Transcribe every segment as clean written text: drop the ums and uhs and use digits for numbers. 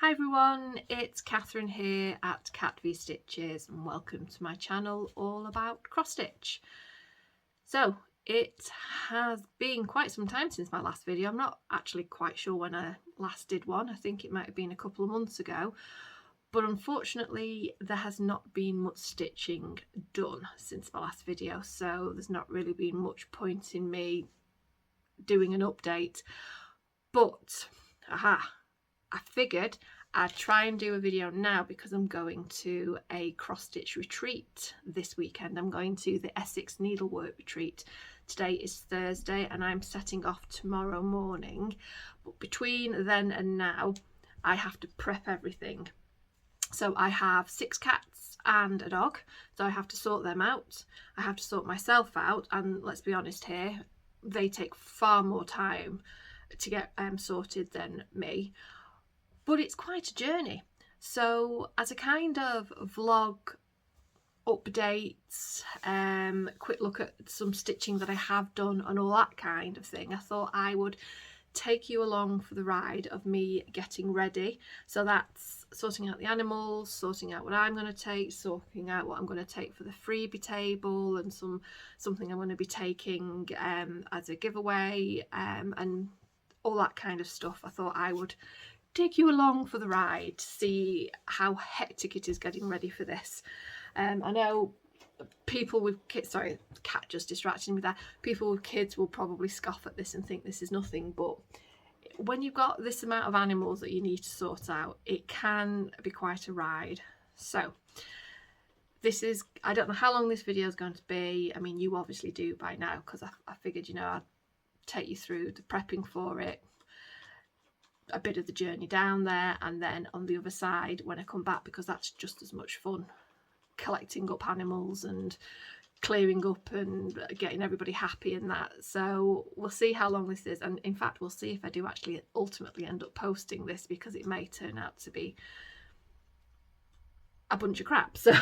Hi everyone, it's Catherine here at Cat V Stitches and welcome to my channel all about cross stitch. So it has been quite some time since my last video. I'm not actually quite sure when I last did one. I think it might have been a couple of months ago, but unfortunately there has not been much stitching done since my last video, so there's not really been much point in me doing an update. But I figured I'd try and do a video now because I'm going to a cross stitch retreat this weekend. I'm going to the Essex Needlework retreat. Today is Thursday and I'm setting off tomorrow morning, but between then and now I have to prep everything. So I have 6 cats and a dog, so I have to sort them out. I have to sort myself out, and let's be honest here, they take far more time to get sorted than me. But it's quite a journey. So as a kind of vlog updates, quick look at some stitching that I have done and all that kind of thing, I thought I would take you along for the ride of me getting ready. So that's sorting out the animals, sorting out what I'm going to take, sorting out what I'm going to take for the freebie table and something I'm going to be taking as a giveaway, and all that kind of stuff. I thought I would take you along for the ride to see how hectic it is getting ready for this. I know people with kids, sorry, the cat just distracted me there, people with kids will probably scoff at this and think this is nothing, but when you've got this amount of animals that you need to sort out, it can be quite a ride. So this is, I don't know how long this video is going to be. I mean, you obviously do by now, because I figured, you know, I'd take you through the prepping for it, a bit of the journey down there, and then on the other side when I come back, because that's just as much fun, collecting up animals and clearing up and getting everybody happy and that. So we'll see how long this is, and in fact we'll see if I do actually ultimately end up posting this, because it may turn out to be a bunch of crap, so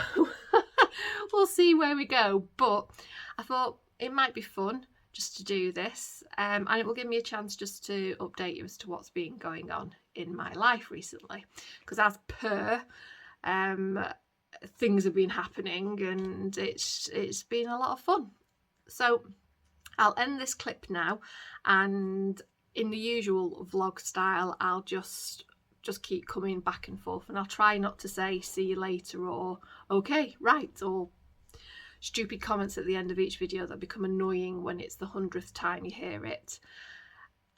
we'll see where we go. But I thought it might be fun just to do this, and it will give me a chance just to update you as to what's been going on in my life recently, because as per things have been happening and it's been a lot of fun. So I'll end this clip now, and in the usual vlog style I'll just keep coming back and forth, and I'll try not to say see you later or okay right or stupid comments at the end of each video that become annoying when it's the 100th time you hear it.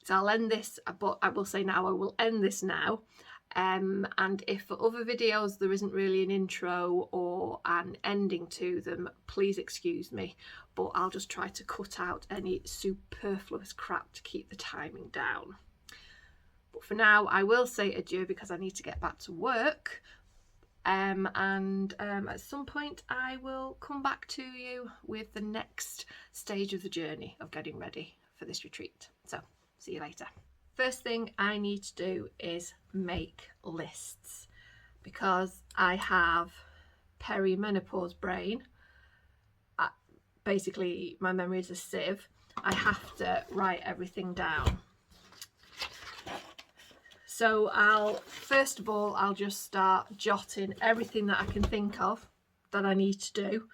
So I'll end this, but I will say now I will end this now, and if for other videos there isn't really an intro or an ending to them, please excuse me, but I'll just try to cut out any superfluous crap to keep the timing down. But for now I will say adieu because I need to get back to work. At some point I will come back to you with the next stage of the journey of getting ready for this retreat. So see you later. First thing I need to do is make lists, because I have perimenopause brain. Basically my memory is a sieve. I have to write everything down. So first of all I'll just start jotting everything that I can think of that I need to do,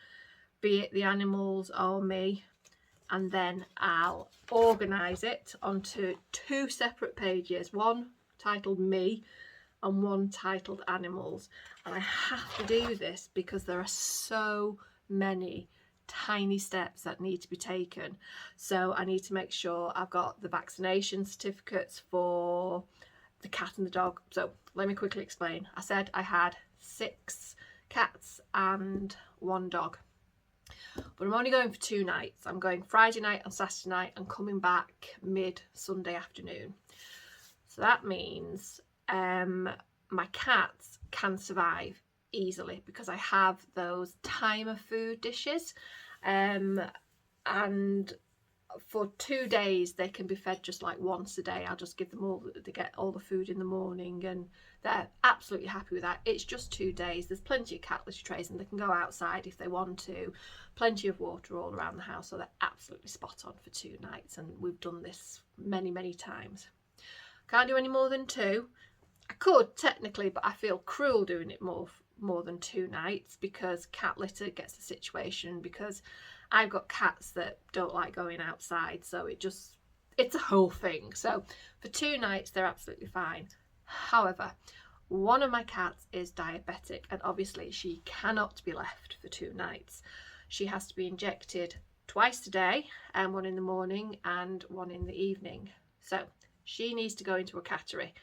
be it the animals or me, and then I'll organise it onto 2 separate pages, one titled me and one titled animals. And I have to do this because there are so many tiny steps that need to be taken. So I need to make sure I've got the vaccination certificates for the cat and the dog. So let me quickly explain. I said I had 6 cats and 1 dog, but I'm only going for 2 nights. I'm going Friday night and Saturday night and coming back mid Sunday afternoon. So that means my cats can survive easily because I have those timer food dishes, and for 2 days they can be fed just like once a day. I'll just give them all, they get all the food in the morning and they're absolutely happy with that. It's just 2 days. There's plenty of cat litter trays and they can go outside if they want to. Plenty of water all around the house, so they're absolutely spot on for 2 nights, and we've done this many times. Can't do any more than 2. I could technically, but I feel cruel doing it more than 2 nights, because cat litter gets the situation, because I've got cats that don't like going outside, so it's a whole thing. So for 2 nights they're absolutely fine. However, one of my cats is diabetic, and obviously she cannot be left for 2 nights. She has to be injected twice a day, and one in the morning and one in the evening. So she needs to go into a cattery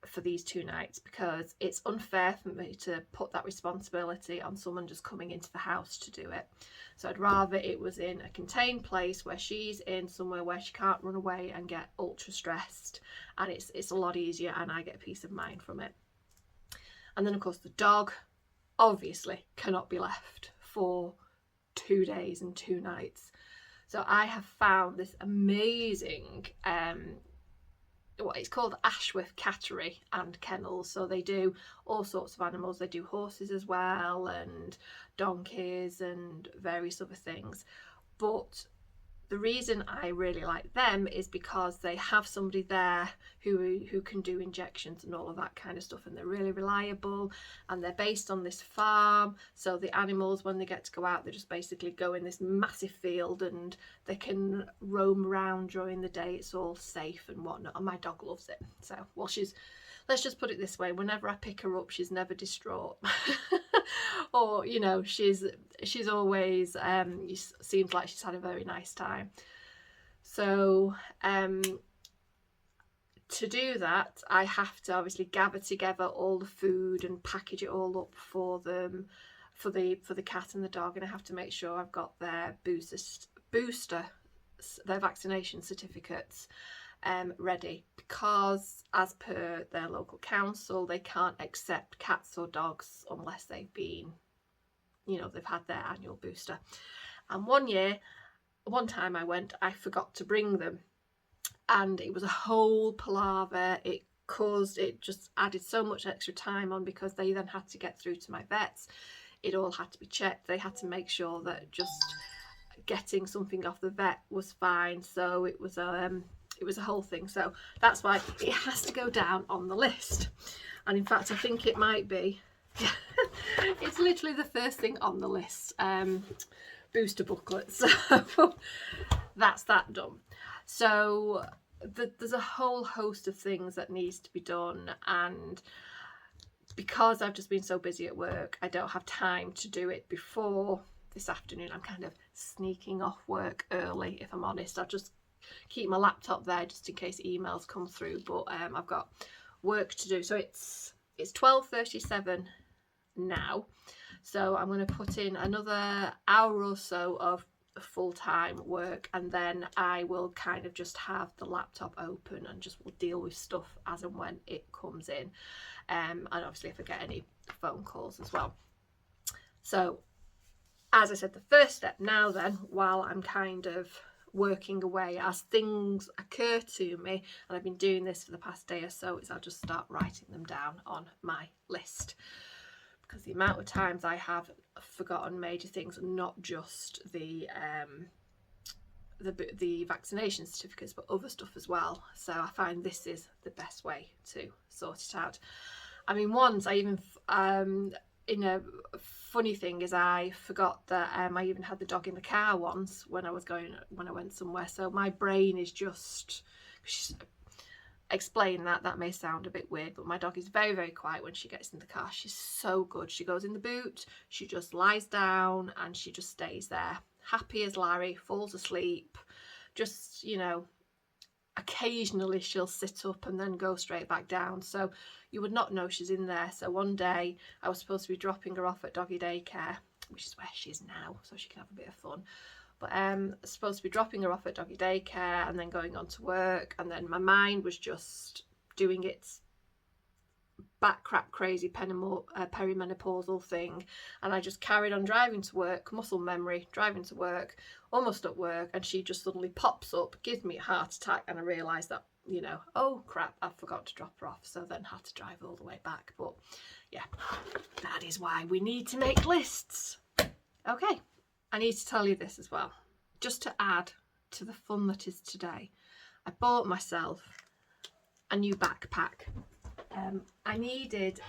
for these 2 nights, because it's unfair for me to put that responsibility on someone just coming into the house to do it. So I'd rather it was in a contained place where she's in somewhere where she can't run away and get ultra stressed, and it's a lot easier, and I get peace of mind from it. And then of course the dog obviously cannot be left for 2 days and 2 nights. So I have found this amazing what it's called, Ashworth Cattery and Kennels. So they do all sorts of animals. They do horses as well, and donkeys and various other things. But the reason I really like them is because they have somebody there who can do injections and all of that kind of stuff, and they're really reliable, and they're based on this farm. So the animals, when they get to go out, they just basically go in this massive field, and they can roam around during the day. It's all safe and whatnot, and my dog loves it. So, well, let's just put it this way, whenever I pick her up, she's never distraught. Or, you know, she's always seems like she's had a very nice time. So to do that, I have to obviously gather together all the food and package it all up for them, for the cat and the dog, and I have to make sure I've got their their vaccination certificates ready, because as per their local council, they can't accept cats or dogs unless they've been, you know, they've had their annual booster. And one time I went, I forgot to bring them, and it was a whole palaver. It just added so much extra time on, because they then had to get through to my vets. It all had to be checked. They had to make sure that just getting something off the vet was fine. So it was a whole thing. So that's why it has to go down on the list. And in fact, I think it might be it's literally the first thing on the list, booster booklets. So that's that done. So there's a whole host of things that needs to be done, and because I've just been so busy at work, I don't have time to do it before this afternoon. I'm kind of sneaking off work early, if I'm honest. I'll just keep my laptop there just in case emails come through, but I've got work to do. So it's 12:37 now, so I'm going to put in another hour or so of full-time work, and then I will kind of just have the laptop open and just will deal with stuff as and when it comes in, and obviously if I get any phone calls as well. So as I said, the first step now then, while I'm kind of working away, as things occur to me, and I've been doing this for the past day or so, is I'll just start writing them down on my list, because the amount of times I have forgotten major things, not just the vaccination certificates, but other stuff as well. So I find this is the best way to sort it out. I mean, once I even funny thing is, I forgot that I even had the dog in the car once when I went somewhere. So my brain is just, explain that may sound a bit weird, but my dog is very, very quiet when she gets in the car. She's so good. She goes in the boot, she just lies down, and she just stays there, happy as Larry, falls asleep. Just, you know, occasionally she'll sit up and then go straight back down, so you would not know she's in there. So one day I was supposed to be dropping her off at doggy daycare, which is where she is now, so she can have a bit of fun. But supposed to be dropping her off at doggy daycare and then going on to work, and then my mind was just doing its back crap crazy perimenopausal thing, and I just carried on driving to work, muscle memory, driving to work, almost at work, and she just suddenly pops up, gives me a heart attack, and I realised that, you know, oh crap, I forgot to drop her off. So then had to drive all the way back. But yeah, that is why we need to make lists. Okay, I need to tell you this as well, just to add to the fun that is today. I bought myself a new backpack. I needed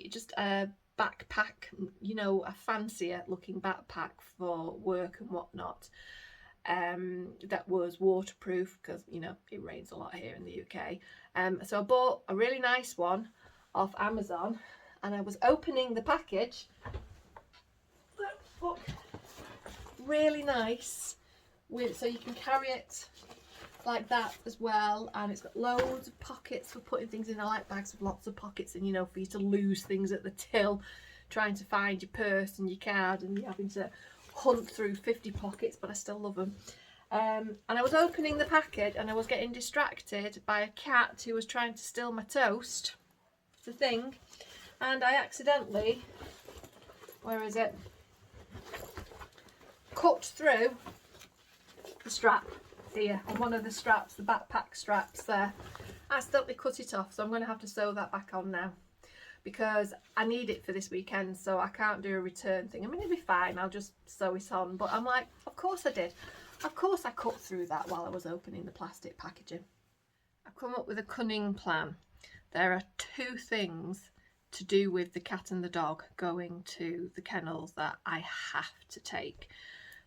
just a backpack, you know, a fancier looking backpack for work and whatnot, that was waterproof, because you know it rains a lot here in the UK. So I bought a really nice one off Amazon, and I was opening the package. Look, really nice, so you can carry it like that as well, and it's got loads of pockets for putting things in. I like bags with lots of pockets, and you know, for you to lose things at the till, trying to find your purse and your card, and you're having to hunt through 50 pockets, but I still love them. And I was opening the package and I was getting distracted by a cat who was trying to steal my toast, the thing, and I accidentally, where is it, cut through the strap here, on one of the straps, the backpack straps there. I accidentally cut it off, so I'm going to have to sew that back on now, because I need it for this weekend, so I can't do a return thing. I mean, it'll be fine, I'll just sew it on, but I'm like, of course I did. Of course I cut through that while I was opening the plastic packaging. I've come up with a cunning plan. There are two things to do with the cat and the dog going to the kennels that I have to take.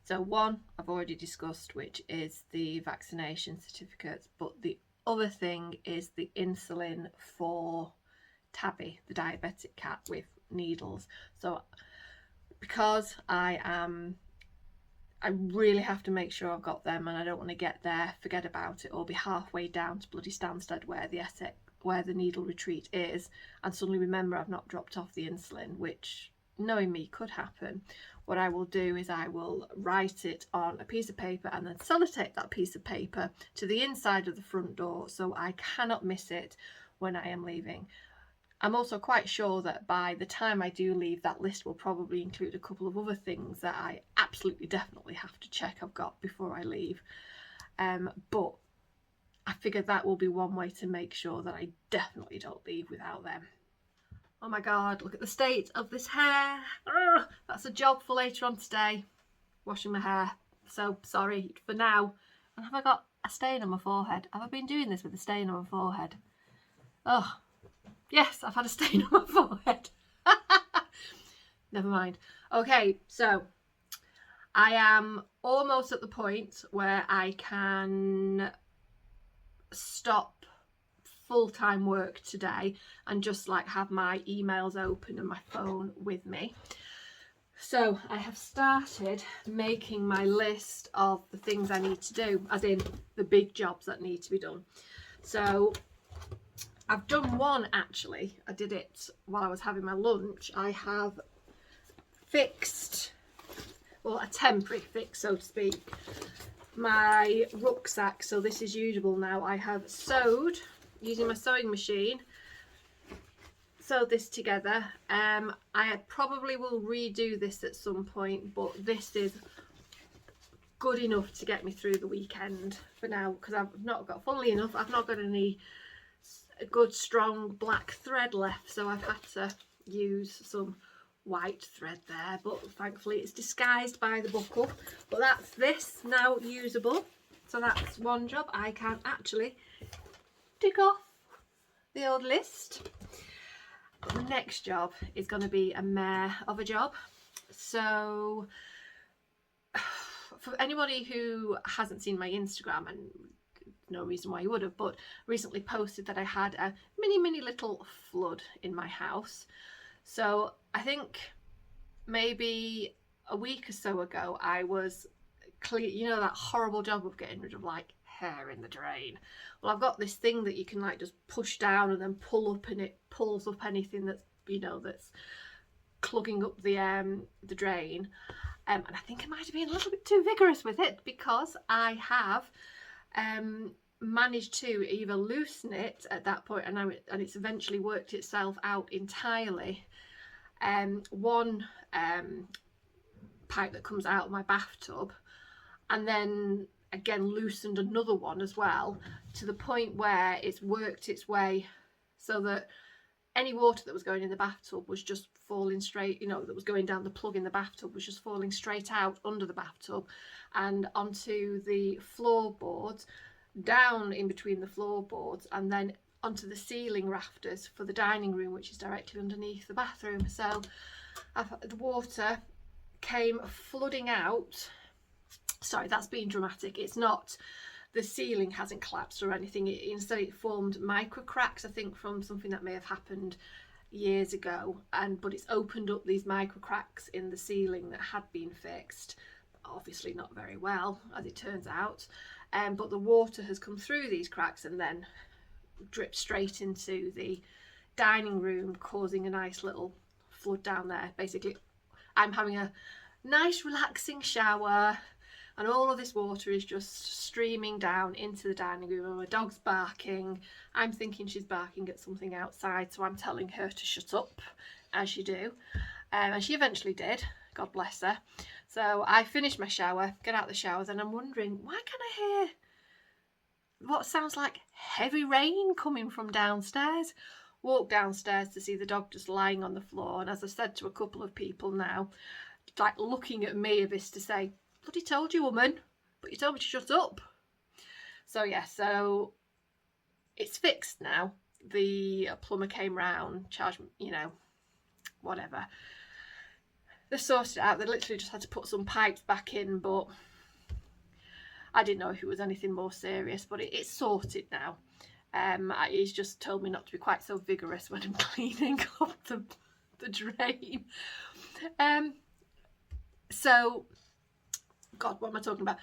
So one I've already discussed, which is the vaccination certificates, but the other thing is the insulin for Tabby, the diabetic cat with needles. So because I really have to make sure I've got them, and I don't want to get there, forget about it, or be halfway down to bloody Stansted where the Essex, where the needle retreat is, and suddenly remember I've not dropped off the insulin, which, knowing me, could happen. What I will do is I will write it on a piece of paper and then sellotape that piece of paper to the inside of the front door, so I cannot miss it when I am leaving. I'm also quite sure that by the time I do leave, that list will probably include a couple of other things that I absolutely definitely have to check I've got before I leave. But I figured that will be one way to make sure that I definitely don't leave without them. Oh my god, look at the state of this hair. Ugh, that's a job for later on today, washing my hair. So sorry for now. And have I got a stain on my forehead? Have I been doing this with a stain on my forehead? Oh, yes, I've had a stain on my forehead. Never mind. Okay, so I am almost at the point where I can stop full-time work today and just like have my emails open and my phone with me. So I have started making my list of the things I need to do, as in the big jobs that need to be done. So I've done one actually. I did it while I was having my lunch. I have fixed, well, a temporary fix, so to speak, my rucksack. So this is usable now. I have sewed, using my sewing machine, sewed this together. I probably will redo this at some point, but this is good enough to get me through the weekend for now, because I've not got, funnily enough, I've not got any good strong black thread left, so I've had to use some white thread there, but thankfully it's disguised by the buckle. But that's this now usable, so that's one job I can actually tick off the old list. But the next job is going to be a mare of a job. So for anybody who hasn't seen my Instagram, and no reason why you would have, but recently posted that I had a mini little flood in my house. So I think maybe a week or so ago I was clear, you know, that horrible job of getting rid of like hair in the drain. Well, I've got this thing that you can like just push down and then pull up, and it pulls up anything that's, you know, that's clogging up the drain. And I think I might have been a little bit too vigorous with it, because I have managed to either loosen it at that point, and it's eventually worked itself out entirely. One pipe that comes out of my bathtub, and then again loosened another one as well, to the point where it's worked its way so that any water that was going in the bathtub was just falling straight, you know, that was going down the plug in the bathtub was just falling straight out under the bathtub and onto the floorboards, down in between the floorboards and then onto the ceiling rafters for the dining room, which is directly underneath the bathroom. So the water came flooding out. Sorry, that's being dramatic. It's not, the ceiling hasn't collapsed or anything. Instead it formed micro cracks, I think, from something that may have happened years ago, but it's opened up these micro cracks in the ceiling that had been fixed, obviously not very well, as it turns out, but the water has come through these cracks and then dripped straight into the dining room, causing a nice little flood down there. Basically, I'm having a nice relaxing shower and all of this water is just streaming down into the dining room, and my dog's barking. I'm thinking she's barking at something outside, so I'm telling her to shut up, as you do, and she eventually did, God bless her. So I finished my shower, get out the showers, and I'm wondering, why can I hear what sounds like heavy rain coming from downstairs? Walk downstairs to see the dog just lying on the floor, and as I've said to a couple of people now, like looking at me a bit to say, bloody told you, woman, but you told me to shut up. So yeah, so it's fixed now. The plumber came round, charged me, you know, whatever. They sorted it out. They literally just had to put some pipes back in, but I didn't know if it was anything more serious, but it's sorted now. He's just told me not to be quite so vigorous when I'm cleaning up the drain. So, God, what am I talking about?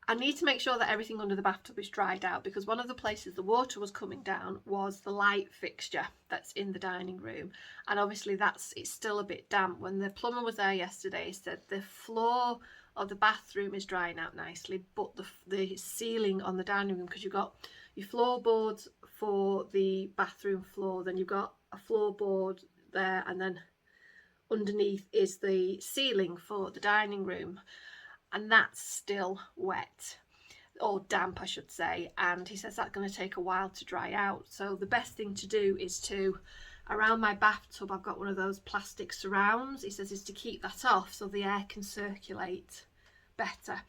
I need to make sure that everything under the bathtub is dried out, because one of the places the water was coming down was the light fixture that's in the dining room, and obviously it's still a bit damp. When the plumber was there yesterday, he said the floor of the bathroom is drying out nicely, but the ceiling on the dining room, because you've got your floorboards for the bathroom floor, then you've got a floorboard there, and then underneath is the ceiling for the dining room, and that's still wet, or damp I should say, and he says that's going to take a while to dry out. So the best thing to do is to, around my bathtub I've got one of those plastic surrounds, he says, is to keep that off so the air can circulate better.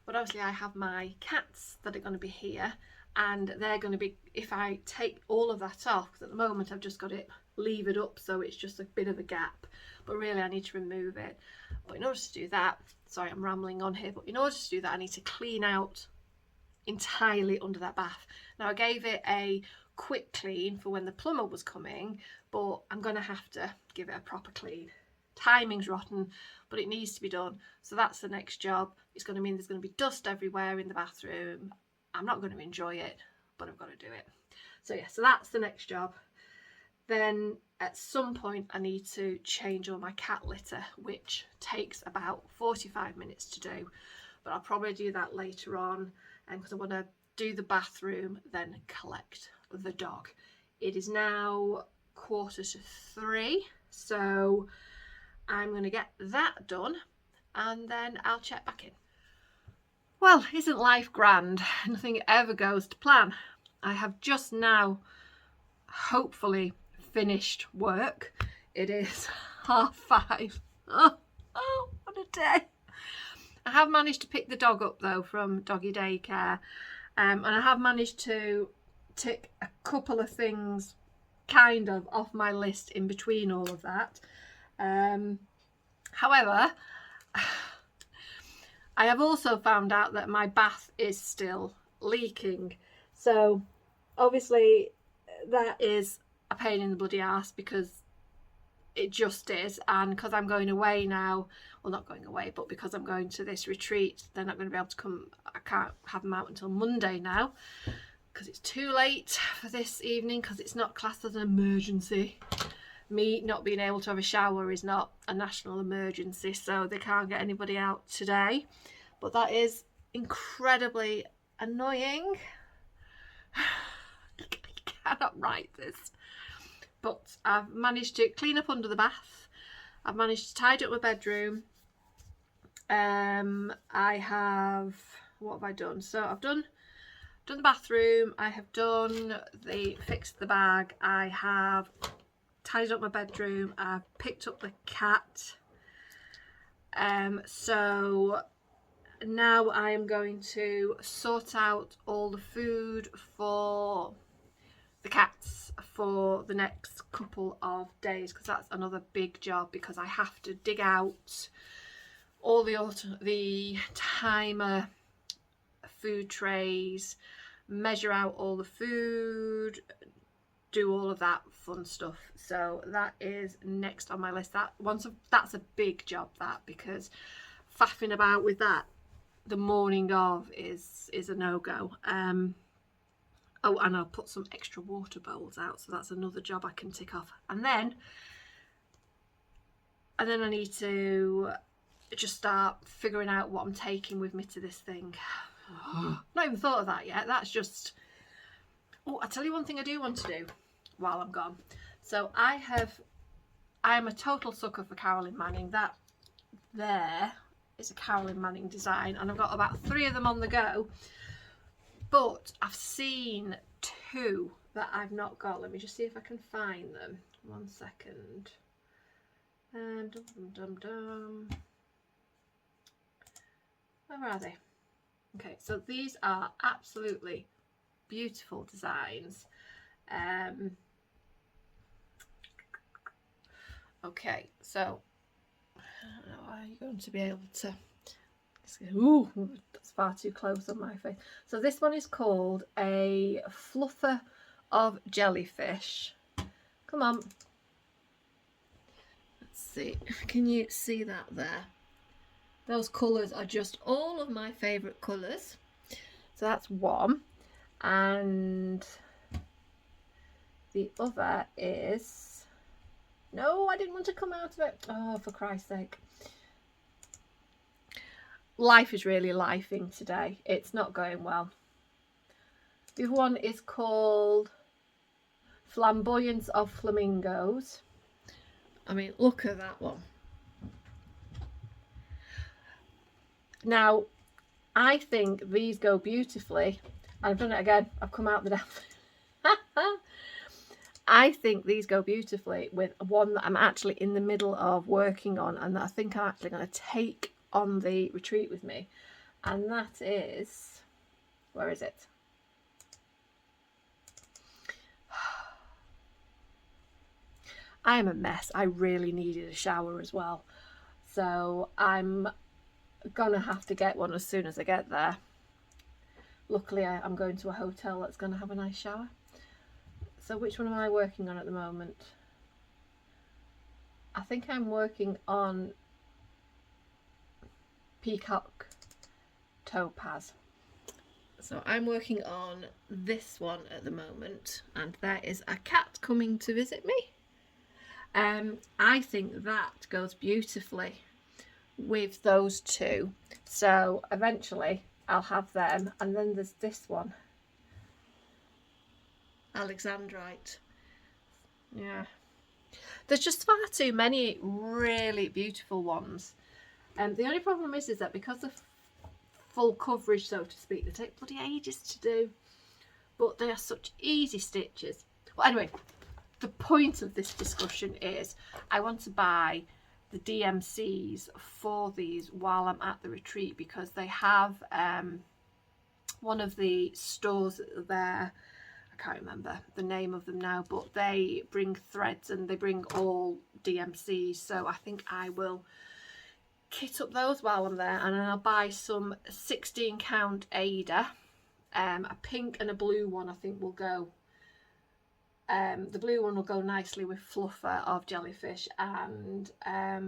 But obviously I have my cats that are going to be here, and they're going to be, if I take all of that off, because at the moment I've just got it levered up so it's just a bit of a gap, but really I need to remove it. But in order to do that, sorry I'm rambling on here, but in order to do that I need to clean out entirely under that bath. Now I gave it a quick clean for when the plumber was coming, but I'm going to have to give it a proper clean. Timing's rotten, but it needs to be done. So that's the next job. It's going to mean there's going to be dust everywhere in the bathroom. I'm not going to enjoy it, but I've got to do it. So yeah, so that's the next job. Then at some point I need to change all my cat litter, which takes about 45 minutes to do, but I'll probably do that later on, because I want to do the bathroom, then collect the dog. It is now 2:45, so I'm going to get that done and then I'll check back in. Well, isn't life grand? Nothing ever goes to plan. I have just now hopefully finished work. It is 5:30. Oh, what a day. I have managed to pick the dog up though from doggy daycare, and I have managed to tick a couple of things kind of off my list in between all of that. However, I have also found out that my bath is still leaking, so obviously that is a pain in the bloody arse, because it just is, and because I'm going away now, well not going away, but because I'm going to this retreat, they're not going to be able to come. I can't have them out until Monday now, because it's too late for this evening, because it's not classed as an emergency. Me not being able to have a shower is not a national emergency, so they can't get anybody out today, but that is incredibly annoying. I cannot write this. But I've managed to clean up under the bath. I've managed to tidy up my bedroom. I have, what have I done? So I've done the bathroom. I have fixed the bag. I have tidied up my bedroom. I've picked up the cat. So now I am going to sort out all the food for the cats for the next couple of days, because that's another big job, because I have to dig out all the timer food trays, measure out all the food, do all of that fun stuff. So that is next on my list. That's a big job, that, because faffing about with that the morning of is a no-go. Oh, and I'll put some extra water bowls out, so that's another job I can tick off. And then I need to just start figuring out what I'm taking with me to this thing. Not even thought of that yet. That's just... Oh, I'll tell you one thing I do want to do while I'm gone. So I am a total sucker for Carolyn Manning. That there is a Carolyn Manning design, and I've got about 3 of them on the go. But I've seen 2 that I've not got. Let me just see if I can find them. 1 second. Where are they? Okay, so these are absolutely beautiful designs. Okay, so are you going to be able to... Ooh, that's far too close on my face. So this one is called a fluffer of jellyfish. Come on. Let's see. Can you see that there? Those colours are just all of my favourite colours. So that's one. And the other is... No, I didn't want to come out of it. Oh, for Christ's sake. Life is really lifing today. It's not going well. The other one is called Flamboyance of Flamingos. I mean, look at that one. Now, I think these go beautifully. I've done it again. I've come out the damn. I think these go beautifully with one that I'm actually in the middle of working on, and that I think I'm actually going to take on the retreat with me, and that is, where is it? I am a mess. I really needed a shower as well, so I'm gonna have to get one as soon as I get there. Luckily I'm going to a hotel that's going to have a nice shower. So which one am I working on at the moment? I think I'm working on Peacock Topaz. So I'm working on this one at the moment, and there is a cat coming to visit me. I think that goes beautifully with those 2. So eventually I'll have them, and then there's this one, Alexandrite. Yeah, there's just far too many really beautiful ones. And the only problem is that because of full coverage, so to speak, they take bloody ages to do, but they are such easy stitches. Well, anyway, the point of this discussion is I want to buy the DMCs for these while I'm at the retreat, because they have one of the stores there, I can't remember the name of them now, but they bring threads and they bring all DMCs, so I think I will kit up those while I'm there, and then I'll buy some 16 count Ada, a pink and a blue one. I think will go, the blue one will go nicely with fluffer of jellyfish, and a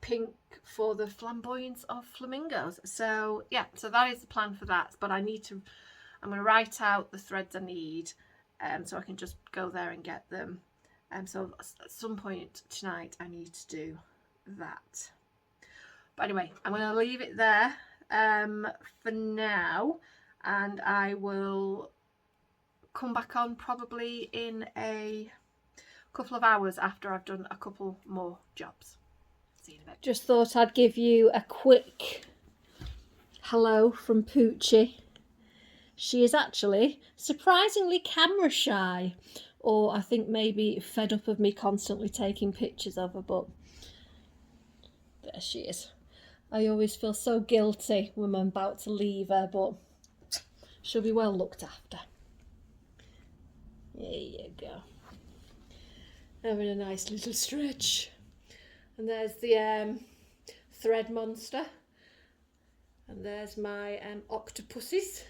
pink for the flamboyance of flamingos. So yeah, so that is the plan for that, but I'm going to write out the threads I need, so I can just go there and get them. So at some point tonight I need to do that. But anyway, I'm going to leave it there for now, and I will come back on probably in a couple of hours after I've done a couple more jobs. See you in a bit. Just thought I'd give you a quick hello from Poochie. She is actually surprisingly camera shy, or I think maybe fed up of me constantly taking pictures of her, but there she is. I always feel so guilty when I'm about to leave her, but she'll be well looked after. There you go. Having a nice little stretch. And there's the thread monster. And there's my octopuses,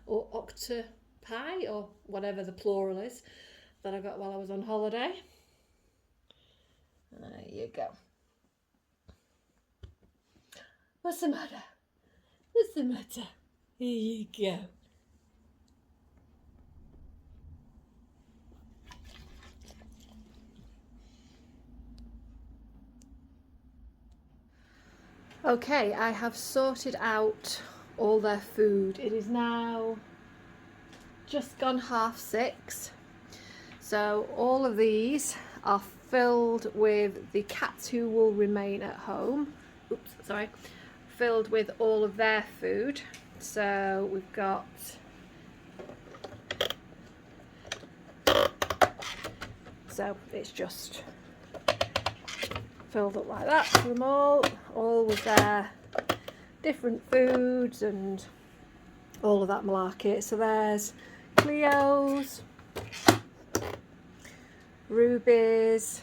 or octopi, or whatever the plural is, that I got while I was on holiday. There you go. What's the matter? What's the matter? Here you go. Okay, I have sorted out all their food. It is now just gone 6:30. So all of these are filled with the cats who will remain at home. Oops, sorry. Filled with all of their food. So we've got it's just filled up like that for them all with their different foods and all of that malarkey. So there's Cleo's, Ruby's,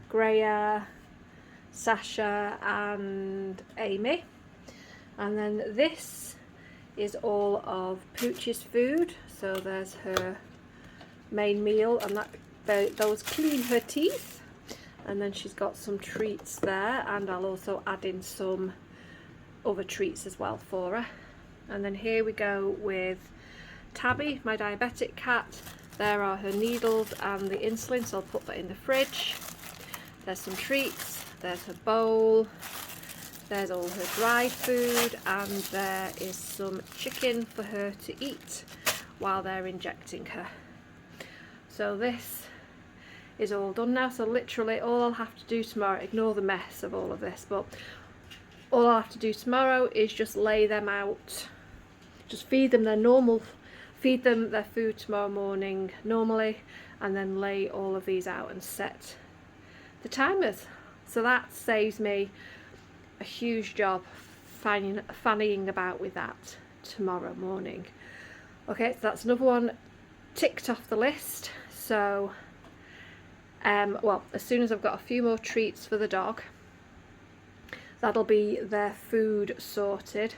Greya, Sasha and Amy. And then this is all of Pooch's food. So there's her main meal, and those clean her teeth. And then she's got some treats there, and I'll also add in some other treats as well for her. And then here we go with Tabby, my diabetic cat. There are her needles and the insulin, so I'll put that in the fridge. There's some treats, there's her bowl, there's all her dry food, and there is some chicken for her to eat while they're injecting her. So this is all done now, so literally all I'll have to do tomorrow, ignore the mess of all of this, but all I'll have to do tomorrow is just lay them out, just feed them their food tomorrow morning normally, and then lay all of these out and set the timers. So that saves me a huge job fannying about with that tomorrow morning. Okay, so that's another one ticked off the list. So well, as soon as I've got a few more treats for the dog, that'll be their food sorted.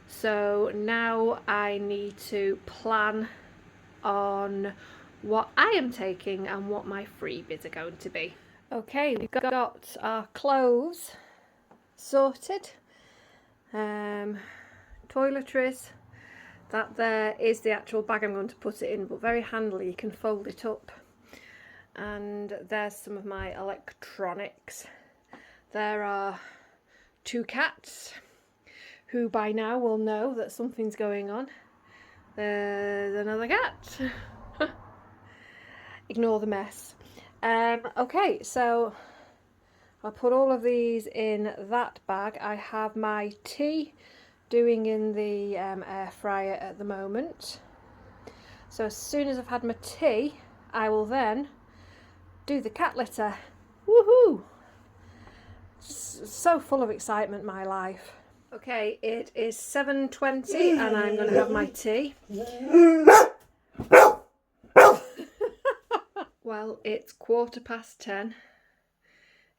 So now I need to plan on what I am taking and what my freebies are going to be. Okay, we've got our clothes sorted. Toiletries. That there is the actual bag I'm going to put it in, but very handily, you can fold it up. And there's some of my electronics. There are 2 cats who by now will know that something's going on. There's another cat. Ignore the mess. Okay, so I'll put all of these in that bag. I have my tea doing in the air fryer at the moment. So as soon as I've had my tea, I will then do the cat litter. Woohoo! So full of excitement, my life. Okay, it is 7:20 and I'm going to have my tea. Well, it's 10:15.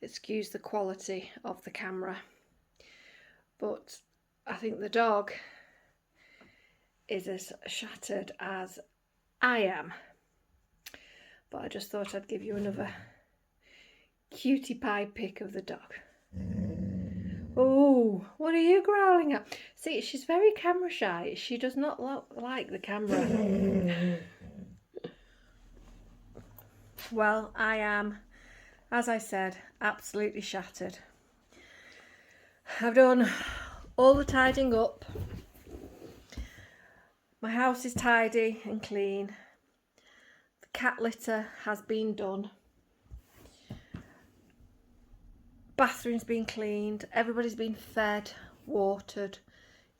Excuse the quality of the camera, but I think the dog is as shattered as I am. But I just thought I'd give you another cutie pie pic of the dog. Oh, what are you growling at? See, she's very camera shy. She does not like the camera. Well, I am, as I said, absolutely shattered. I've done all the tidying up. My house is tidy and clean. The cat litter has been done. Bathroom's been cleaned. Everybody's been fed, watered,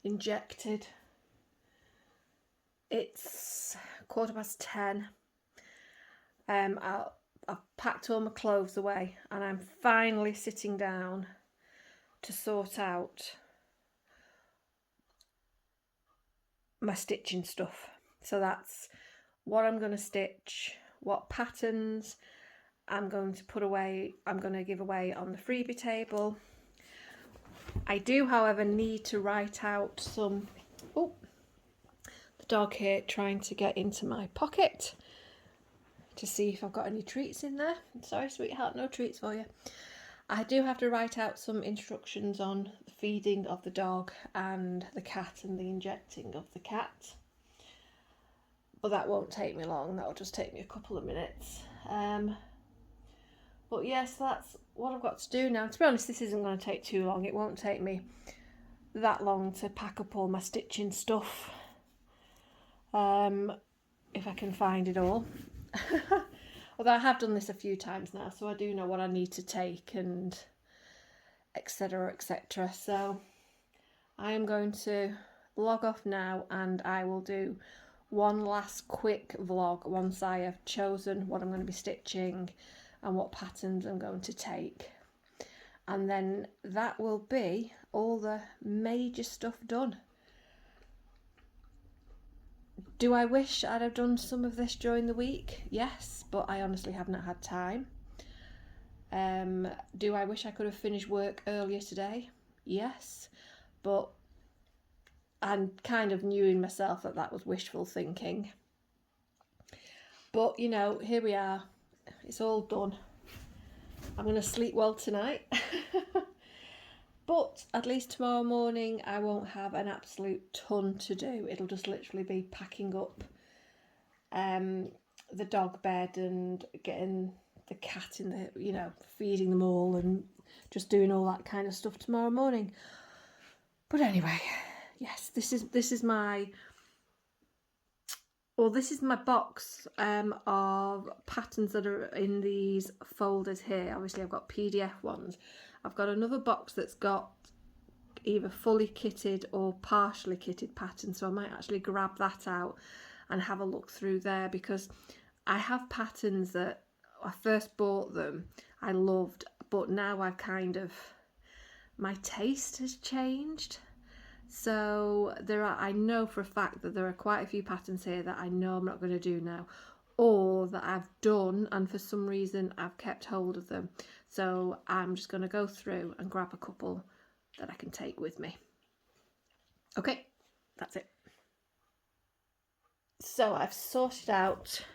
injected. It's 10:15. I've packed all my clothes away and I'm finally sitting down to sort out my stitching stuff. So that's what I'm going to stitch, what patterns I'm going to put away, I'm going to give away on the freebie table. I do, however, need to write out some... Oh, the dog here trying to get into my pocket to see if I've got any treats in there. Sorry, sweetheart, no treats for you. I do have to write out some instructions on the feeding of the dog and the cat and the injecting of the cat. But that won't take me long, that'll just take me a couple of minutes. But yes, that's what I've got to do now. To be honest, this isn't going to take too long. It won't take me that long to pack up all my stitching stuff. If I can find it all. Although I have done this a few times now, so I do know what I need to take and etc, etc. So I am going to log off now, and I will do one last quick vlog once I have chosen what I'm going to be stitching and what patterns I'm going to take. And then that will be all the major stuff done. Do I wish I'd have done some of this during the week? Yes, but I honestly have not had time. Do I wish I could have finished work earlier today? Yes, but I'm kind of knew in myself that that was wishful thinking. But, you know, here we are. It's all done. I'm going to sleep well tonight. But at least tomorrow morning I won't have an absolute ton to do. It'll just literally be packing up the dog bed and getting the cat in the, you know, feeding them all and just doing all that kind of stuff tomorrow morning. But anyway, yes, this is my... Well, this is my box of patterns that are in these folders here. Obviously, I've got PDF ones. I've got another box that's got either fully kitted or partially kitted patterns, so I might actually grab that out and have a look through there, because I have patterns that I first bought them, I loved, but now I've kind of... my taste has changed. So I know for a fact that there are quite a few patterns here that I know I'm not going to do now, or that I've done and for some reason I've kept hold of them. So I'm just going to go through and grab a couple that I can take with me. Okay, that's it. So I've sorted out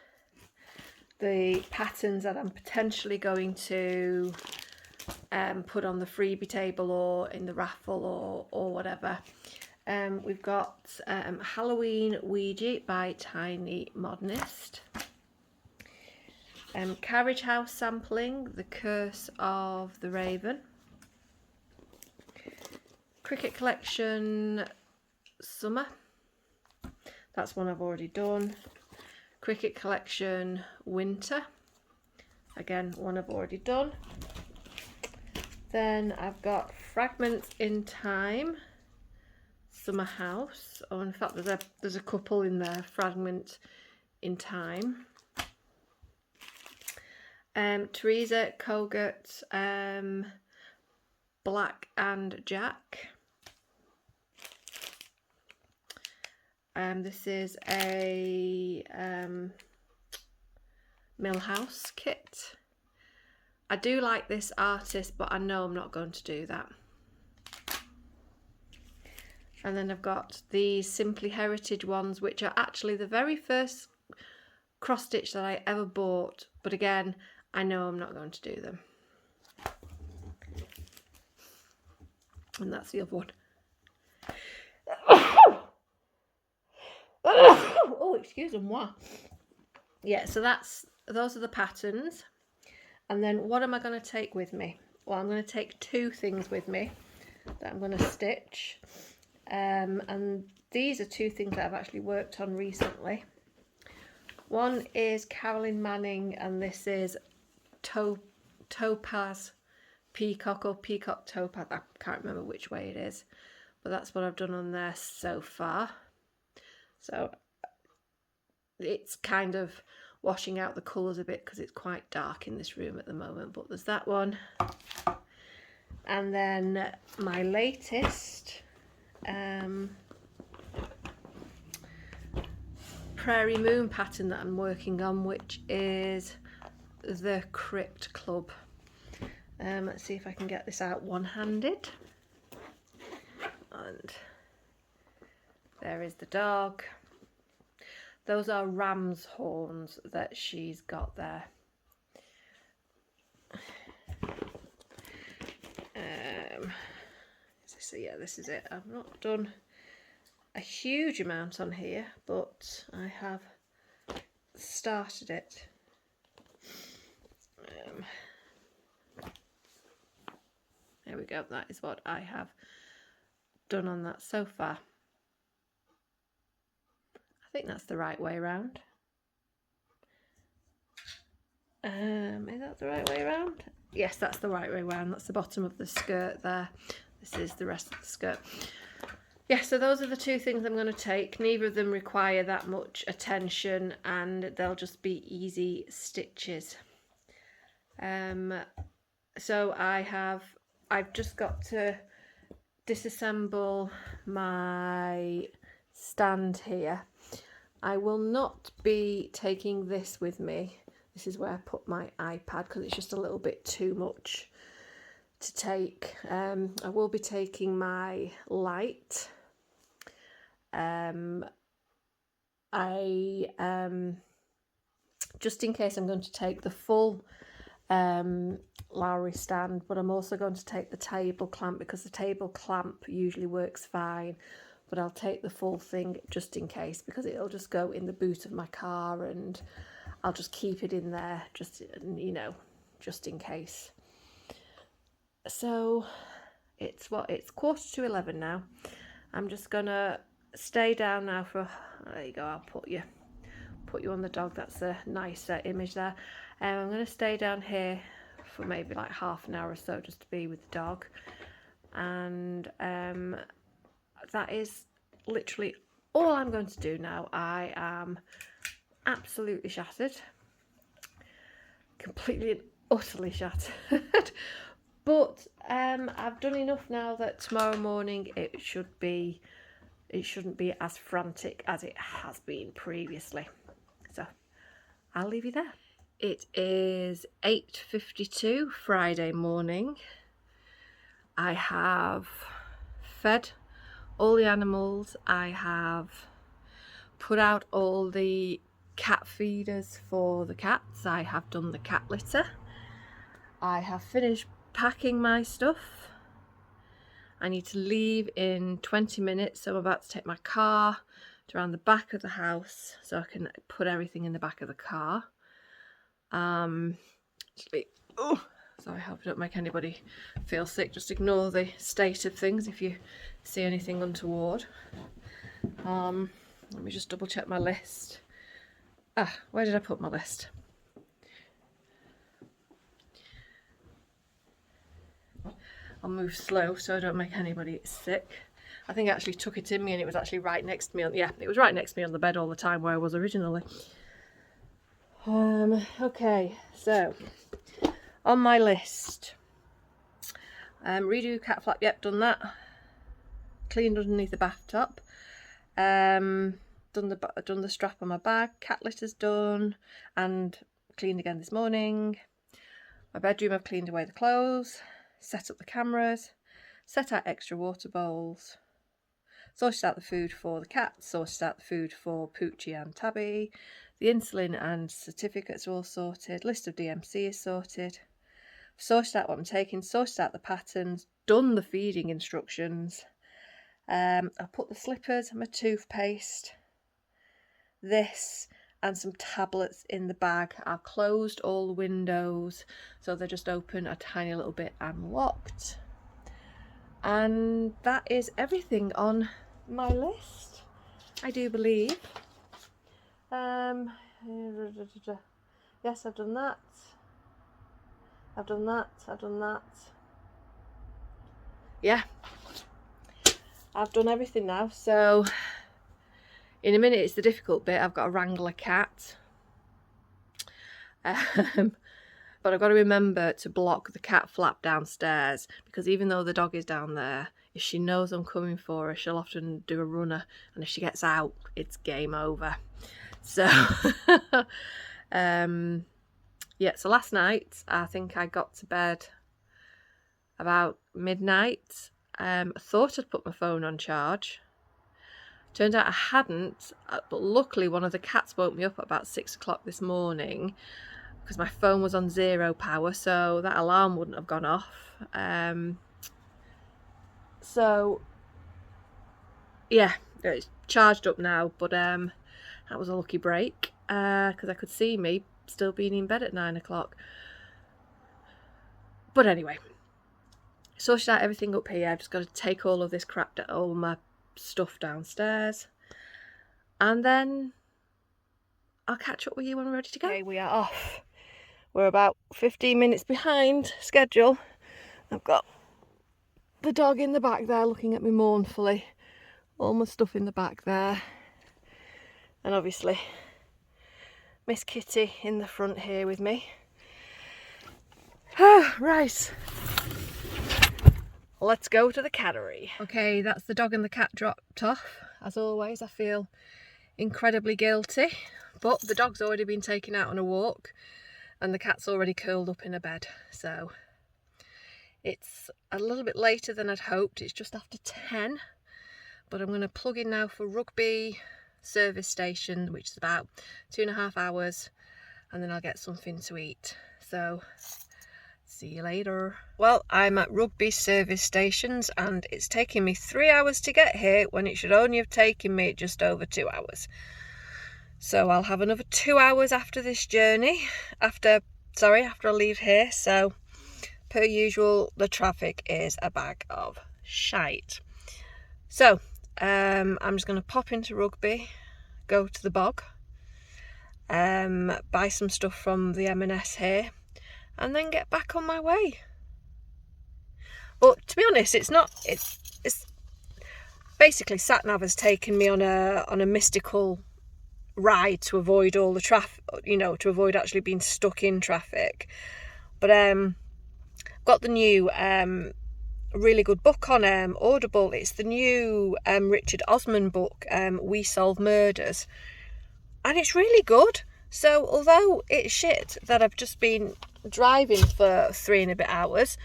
the patterns that I'm potentially going to put on the freebie table or in the raffle or whatever. We've got Halloween Ouija by Tiny Modernist, Carriage House Sampling, The Curse of the Raven, Cricket Collection Summer, that's one I've already done, Cricket Collection Winter, again one I've already done. Then I've got Fragments in Time, Summer House. Oh, in fact, there's a couple in there. Fragment in Time. Teresa Kogut, Black and Jack. This is a Millhouse kit. I do like this artist, but I know I'm not going to do that. And then I've got these Simply Heritage ones, which are actually the very first cross stitch that I ever bought. But again, I know I'm not going to do them. And that's the other one. Oh, excuse me. Yeah, so those are the patterns. And then what am I going to take with me? Well, I'm going to take two things with me that I'm going to stitch. And these are two things that I've actually worked on recently. One is Carolyn Manning, and this is Topaz Peacock or Peacock Topaz. I can't remember which way it is, but that's what I've done on there so far. So it's kind of washing out the colours a bit because it's quite dark in this room at the moment, but there's that one. And then my latest Prairie Moon pattern that I'm working on, which is the Crypt Club. Let's see if I can get this out one-handed. And there is the dog. Those are ram's horns that she's got there. So yeah, this is it. I've not done a huge amount on here, but I have started it. There we go. That is what I have done on that so far. I think that's the right way around. Is that the right way around? Yes, that's the right way around. That's the bottom of the skirt there. This is the rest of the skirt. Yeah, so those are the two things I'm going to take. Neither of them require that much attention, and they'll just be easy stitches. So I've just got to disassemble my stand here. I will not be taking this with me. This is where I put my iPad because it's just a little bit too much to take. I will be taking my light. Just in case, I'm going to take the full Lowry stand, but I'm also going to take the table clamp because the table clamp usually works fine, but I'll take the full thing just in case because it'll just go in the boot of my car and I'll just keep it in there, just, you know, just in case. So it's 11:15 now. I'm just gonna stay down now for, there you go, I'll put you on the dog. That's a nice image there. I'm gonna stay down here for maybe like half an hour or so just to be with the dog, and that is literally all I'm going to do now. I am absolutely shattered, completely and utterly shattered. But I've done enough now that tomorrow morning it shouldn't be as frantic as it has been previously. So I'll leave you there. It is 8:52 Friday morning. I have fed all the animals. I have put out all the cat feeders for the cats. I have done the cat litter. I have finished packing my stuff. I need to leave in 20 minutes, so I'm about to take my car to around the back of the house so I can put everything in the back of the car. Sorry, I hope I don't make anybody feel sick. Just ignore the state of things if you see anything untoward. Let me just double check my list. Where did I put my list? I'll move slow so I don't make anybody sick. I think I actually took it in me and it was actually right next to me. Yeah, it was right next to me on the bed all the time where I was originally. Okay, so on my list, redo cat flap. Yep, done that. Cleaned underneath the bathtub. Done the strap on my bag. Cat litter's done and cleaned again this morning. My bedroom, I've cleaned away the clothes, set up the cameras, set out extra water bowls, sorted out the food for the cats, sorted out the food for Poochie and Tabby. The insulin and certificates are all sorted. List of DMC is sorted. Sorted out what I'm taking, sorted out the patterns, done the feeding instructions. I put the slippers and my toothpaste, this and some tablets in the bag. I've closed all the windows so they're just open a tiny little bit and locked. And that is everything on my list, I do believe. Yes, I've done that. I've done that. Yeah, I've done everything now. So in a minute, it's the difficult bit. I've got to wrangle a cat. But But I've got to remember to block the cat flap downstairs, because even though the dog is down there, if she knows I'm coming for her, she'll often do a runner, and if she gets out, it's game over. So yeah, so last night I think I got to bed about midnight. I thought I'd put my phone on charge. Turned out I hadn't, but luckily one of the cats woke me up at about 6 o'clock this morning, because my phone was on 0 power, so that alarm wouldn't have gone off. So yeah, it's charged up now, but that was a lucky break, because I could see me still being in bed at 9 o'clock. But anyway, sorted out everything up here. I've just got to take all of this crap, all my stuff downstairs, and then I'll catch up with you when we're ready to go. Okay, we are off. We're about 15 minutes behind schedule. I've got the dog in the back there looking at me mournfully. All my stuff in the back there. And obviously Miss Kitty in the front here with me. Right. Let's go to the cattery. Okay, that's the dog and the cat dropped off. As always, I feel incredibly guilty. But the dog's already been taken out on a walk, and the cat's already curled up in a bed, so it's a little bit later than I'd hoped. It's just after 10, but I'm going to plug in now for Rugby service station, which is about 2.5 hours, and then I'll get something to eat. So see you later. Well, I'm at Rugby service stations, and it's taking me 3 hours to get here when it should only have taken me just over 2 hours. So I'll have another 2 hours after this journey, after I leave here. So per usual, the traffic is a bag of shite. So I'm just going to pop into Rugby, go to the bog, buy some stuff from the M&S here, and then get back on my way. But to be honest, it's basically sat-nav has taken me on a mystical ride to avoid all the traffic, to avoid actually being stuck in traffic. But got the new really good book on Audible. It's the new Richard Osman book, We Solve Murders, and it's really good. So although it's shit that I've just been driving for 3 and a bit hours,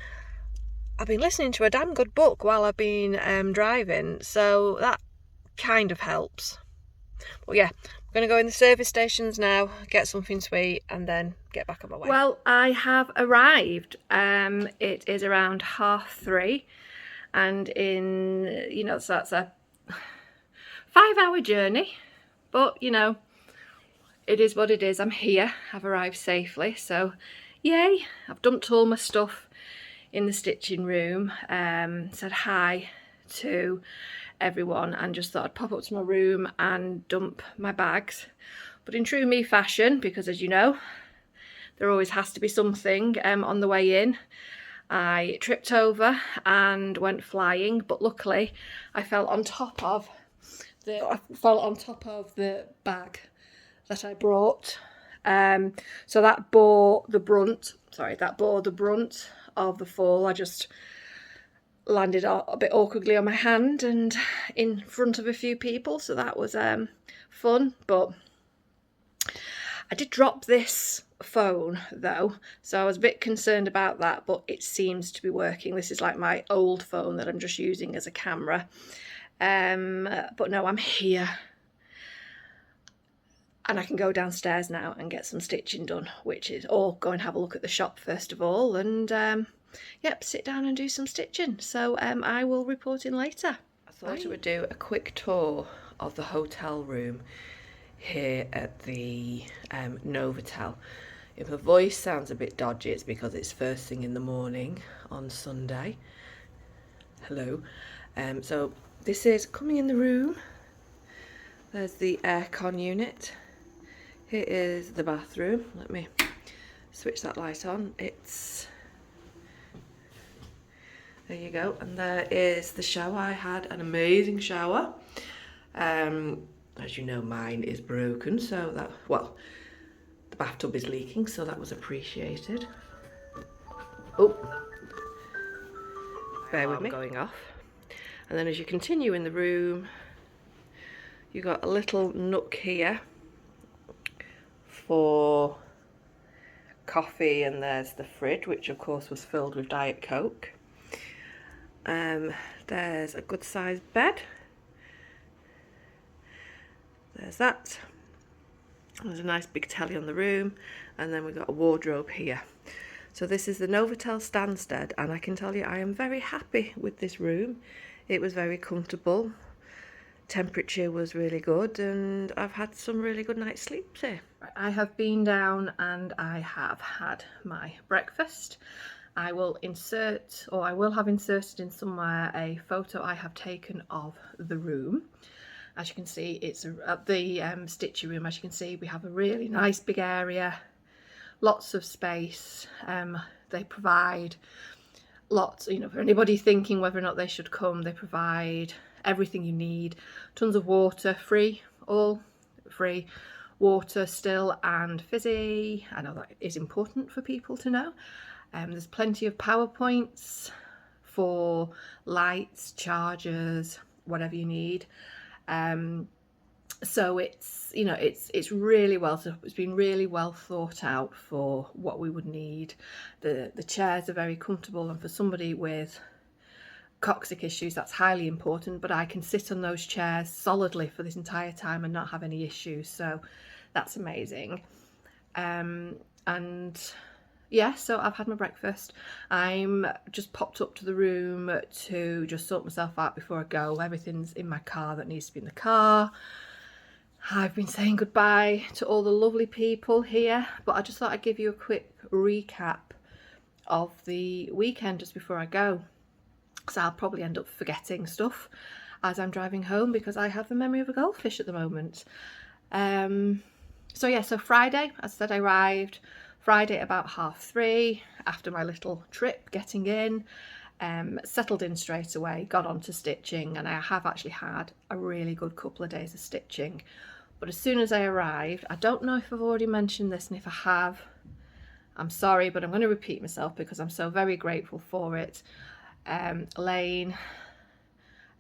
I've been listening to a damn good book while I've been driving, so that kind of helps. But yeah, I'm going to go in the service stations now, get something to eat, and then get back on my way. Well, I have arrived. It is around 3:30, and so that's a 5-hour journey, but it is what it is. I'm here. I've arrived safely, so yay. I've dumped all my stuff in the stitching room, said hi to everyone, and just thought I'd pop up to my room and dump my bags. But in true me fashion, because as you know, there always has to be something on the way in, I tripped over and went flying, but luckily I fell on top of the bag that I brought, so that bore the brunt of the fall. I just landed a bit awkwardly on my hand and in front of a few people, so that was fun. But I did drop this phone though, so I was a bit concerned about that, but it seems to be working. This is like my old phone that I'm just using as a camera, but no, I'm here and I can go downstairs now and get some stitching done, or go and have a look at the shop first of all, and yep, sit down and do some stitching. So I will report in later. I thought I would do a quick tour of the hotel room here at the Novotel. If my voice sounds a bit dodgy, it's because it's first thing in the morning on Sunday. Hello. So this is coming in the room. There's the aircon unit. Here is the bathroom. Let me switch that light on. There you go. And there is the shower. I had an amazing shower. As you know, mine is broken, so the bathtub is leaking, so that was appreciated. Oh, bear with me. Going off. And then as you continue in the room, you've got a little nook here for coffee, and there's the fridge, which of course was filled with Diet Coke. There's a good sized bed. There's that. There's a nice big telly on the room, and then we've got a wardrobe here. So this is the Novotel Stansted, and I can tell you I am very happy with this room. It was very comfortable, temperature was really good, and I've had some really good night's sleeps here. I have been down and I have had my breakfast. I will insert, or I will have inserted in somewhere, a photo I have taken of the room. As you can see, it's the stitchy room. As you can see, we have a really nice big area, lots of space. They provide lots, you know, for anybody thinking whether or not they should come, they provide everything you need. Tons of water, free, all free water still, and fizzy. I know that is important for people to know. There's plenty of power points for lights, chargers, whatever you need. So it's, you know, it's really well, it's been really well thought out for what we would need. The chairs are very comfortable, and for somebody with coccyx issues, that's highly important, but I can sit on those chairs solidly for this entire time and not have any issues, so that's amazing. And yeah, so I've had my breakfast. I'm just popped up to the room to just sort myself out before I go. Everything's in my car that needs to be in the car. I've been saying goodbye to all the lovely people here, but I just thought I'd give you a quick recap of the weekend just before I go. So I'll probably end up forgetting stuff as I'm driving home, because I have the memory of a goldfish at the moment. So yeah, so Friday, as I said, I arrived Friday about 3:30 after my little trip, getting in, settled in straight away, got on to stitching, and I have actually had a really good couple of days of stitching. But as soon as I arrived, I don't know if I've already mentioned this, and if I have, I'm sorry, but I'm going to repeat myself because I'm so very grateful for it. Elaine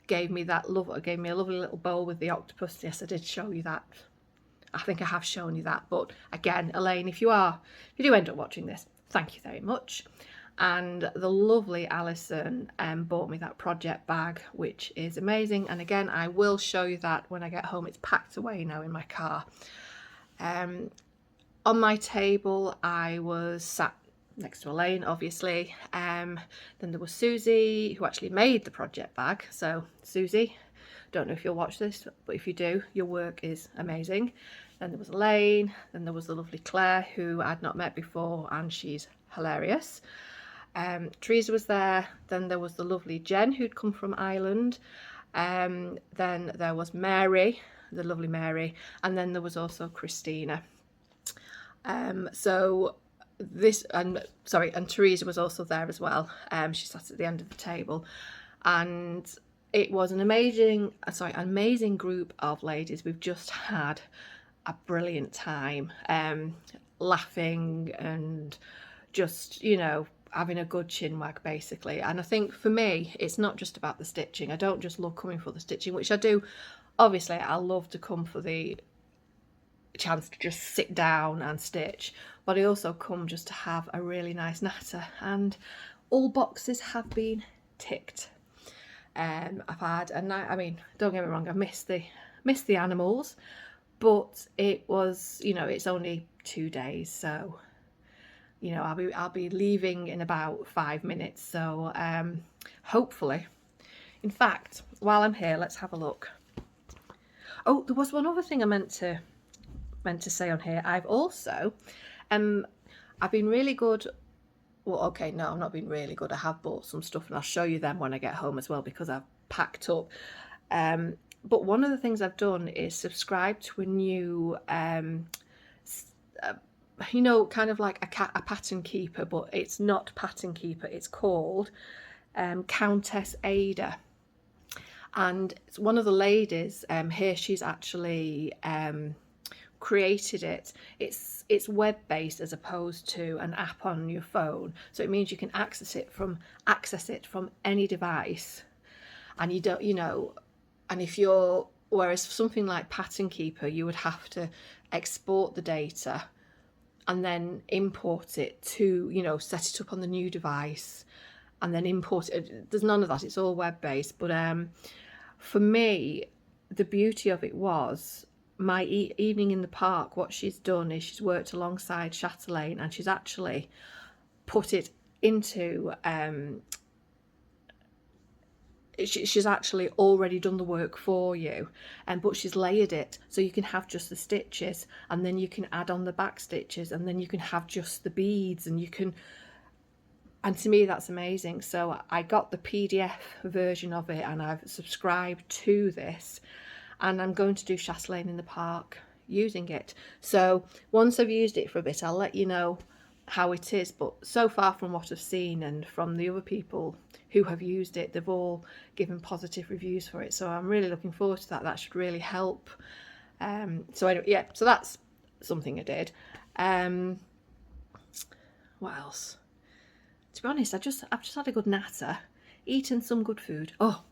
gave me a lovely little bowl with the octopus. Yes, I did show you that. I think I have shown you that, but again, Elaine, if you do end up watching this, thank you very much. And the lovely Alison bought me that project bag, which is amazing. And again, I will show you that when I get home. It's packed away now in my car. On my table, I was sat next to Elaine, obviously. Then there was Susie, who actually made the project bag. So Susie, don't know if you'll watch this, but if you do, your work is amazing. Then there was Elaine, then there was the lovely Claire, who I'd not met before, and she's hilarious. Teresa was there. Then there was the lovely Jen, who'd come from Ireland. Then there was Mary, the lovely Mary, and then there was also Christina. So this, and Teresa was also there as well. She sat at the end of the table, and it was an amazing group of ladies. We've just had a brilliant time, laughing and just, you know, having a good chinwag basically. And I think for me, it's not just about the stitching. I don't just love coming for the stitching, which I do. Obviously, I love to come for the chance to just sit down and stitch, but I also come just to have a really nice natter, and all boxes have been ticked. I've had a night, I mean, don't get me wrong, I missed the animals, but it was, you know, it's only 2 days, so, you know, I'll be leaving in about 5 minutes. So hopefully, in fact, while I'm here, let's have a look. Oh, there was one other thing I meant to say on here. I've also I've been really good. Well, okay, no, I've not been really good. I have bought some stuff, and I'll show you them when I get home as well, because I've packed up. But one of the things I've done is subscribe to a new, you know, kind of like a pattern keeper, but it's not pattern keeper. It's called Countess Ada. And it's one of the ladies here, she's actually created it. It's web-based as opposed to an app on your phone, so it means you can access it from any device, and you don't, you know, and if you're, whereas something like Pattern Keeper, you would have to export the data and then import it to, you know, set it up on the new device and then import it. There's none of that, it's all web-based. But for me, the beauty of it was my evening in the park. What she's done is she's worked alongside Chatelaine, and she's actually put it into she's actually already done the work for you, but she's layered it so you can have just the stitches, and then you can add on the back stitches, and then you can have just the beads, and you can, and to me that's amazing. So I got the PDF version of it, and I've subscribed to this, and I'm going to do Chatelaine in the park using it. So once I've used it for a bit, I'll let you know how it is. But so far, from what I've seen and from the other people who have used it, they've all given positive reviews for it. So I'm really looking forward to that. That should really help. So anyway, yeah, so that's something I did. What else? To be honest, I've just had a good natter, eaten some good food. Oh,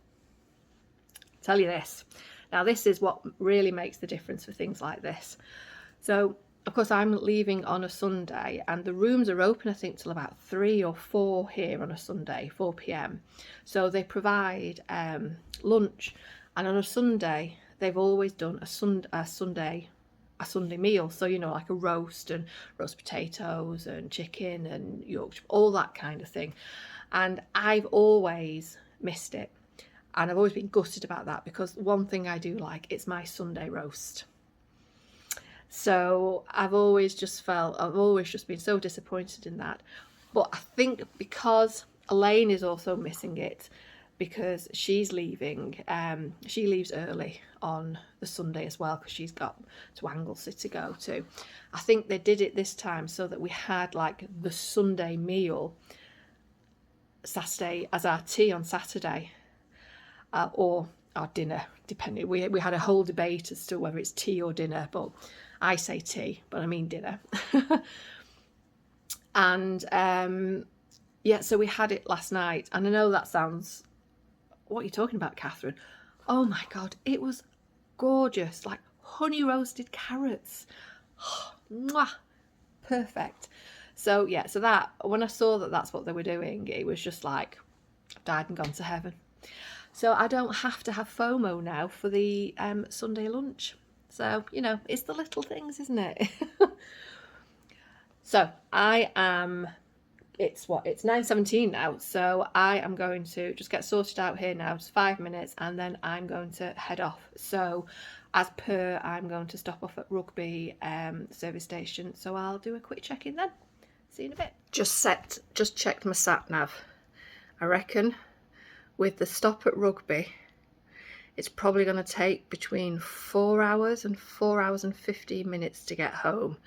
tell you this. Now this is what really makes the difference for things like this. So of course I'm leaving on a Sunday, and the rooms are open I think till about 3 or 4 here on a Sunday, 4 p.m. So they provide lunch, and on a Sunday they've always done a Sunday meal. So, you know, like a roast and roast potatoes and chicken and Yorkshire, all that kind of thing. And I've always missed it. And I've always been gutted about that, because one thing I do like, it's my Sunday roast. So I've always just been so disappointed in that. But I think because Elaine is also missing it, because she's leaving, she leaves early on the Sunday as well, because she's got to Anglesey to go to. I think they did it this time so that we had like the Sunday meal Saturday as our tea on Saturday. Or our dinner, depending. We had a whole debate as to whether it's tea or dinner, but I say tea, but I mean dinner. And yeah, so we had it last night, and I know that sounds, what are you talking about, Catherine? Oh my God, it was gorgeous, like honey roasted carrots. Mwah, perfect. So yeah, so that, when I saw that that's what they were doing, it was just like, I've died and gone to heaven. So I don't have to have FOMO now for the Sunday lunch. So, you know, it's the little things, isn't it? So I am, it's 9:17 now. So I am going to just get sorted out here now, just 5 minutes, and then I'm going to head off. So as per, I'm going to stop off at Rugby service station. So I'll do a quick check-in then. See you in a bit. Just checked my sat nav. I reckon with the stop at Rugby, it's probably going to take between 4 hours and 4 hours and 15 minutes to get home.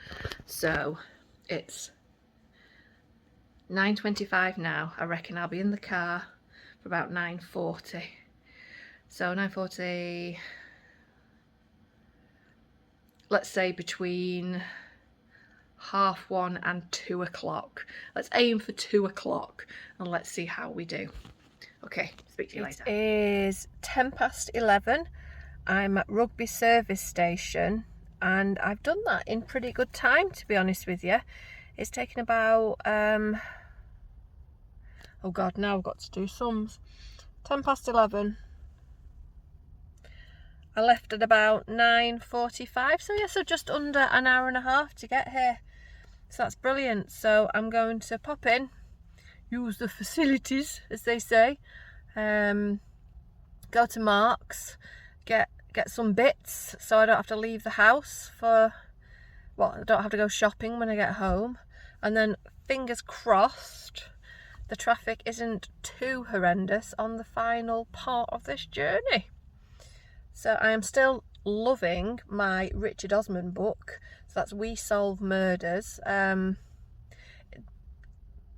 So it's 9:25 now. I reckon I'll be in the car for about 9:40. So 9:40, let's say between 1:30 and 2 o'clock. Let's aim for 2 o'clock and let's see how we do. Okay, speak to you later. It is 11:10. I'm at Rugby service station, and I've done that in pretty good time, to be honest with you. It's taken about, oh God, now I've got to do sums. 11:10. I left at about 9:45, so yeah, so just under an hour and a half to get here. So that's brilliant. So I'm going to pop in, use the facilities, as they say, go to Marks, get some bits so I don't have to leave the house for, well, I don't have to go shopping when I get home, and then fingers crossed the traffic isn't too horrendous on the final part of this journey. So I am still loving my Richard Osman book, so that's We Solve Murders.